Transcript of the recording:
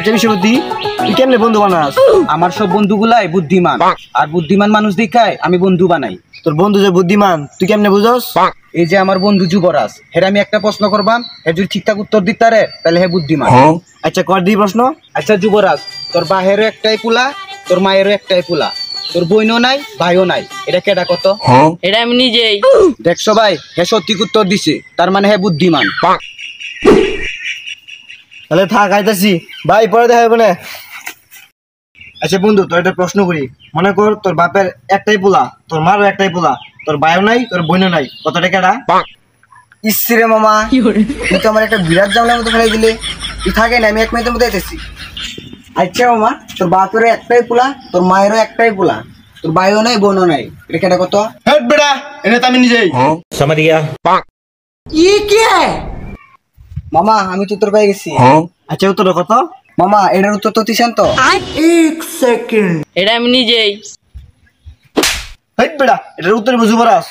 আচ্ছা বিশ্বপতি, তুই কেমনে বন্ধু বানাস? আমার সব বন্ধুগুলাই বুদ্ধিমান, আর বুদ্ধিমান মানুষ দেখায় আমি বন্ধু বানাই। তোর বন্ধু যে বুদ্ধিমান তুই কেমনে বুঝস? এই যে আমার বন্ধু যুবরাজ, হের আমি একটা প্রশ্ন করবাম, হে যদি ঠিকঠাক উত্তর দিতে পারে তাহলে হে বুদ্ধিমান। আচ্ছা কর দি প্রশ্ন। আচ্ছা যুবরাজ, তোর বাহেরও একটাই পোলা, তোর মায়েরও একটাই পোলা, তোর বোনও নাই ভাইও নাই, এটা কেডা কত? এটা আমি নিজেই। দেখছো ভাই, হে সঠিক উত্তর দিছে, তার মানে হে বুদ্ধিমান। তাহলে থাক, আইতাছি ভাই, পরে দেখা হবে না। আচ্ছা বন্ধু, তোর একটা প্রশ্ন করি। মনে কর তোর বাপের একটাই পোলা, তোর মারও একটাই পোলা, তোর ভাইও নাই তোর বোনও নাই, কত টাকাটা? ইসরে মামা, তুই তো আমার একটা বিরাট জামলার মতো ফেলে দিলে। তুই থাকে না, আমি 1 মিনিটের মধ্যে আইতেছি। আচ্ছা মামা, তোর বাপেরও একটাই পোলা, তোর মায়েরও একটাই পোলা, তোর ভাইও নাই বোনও নাই, এটা কেটা কত? হেট বেটা, এটা তো আমি নিজেই। समझ गया। মামা আমি তো উত্তর পেয়ে গেছি। আচ্ছা উত্তর কত? মামা এটার উত্তর তো দিছেন তো? এটা আমি নিজেই। হেট বেটা, এটার উত্তর বুঝবো রাস।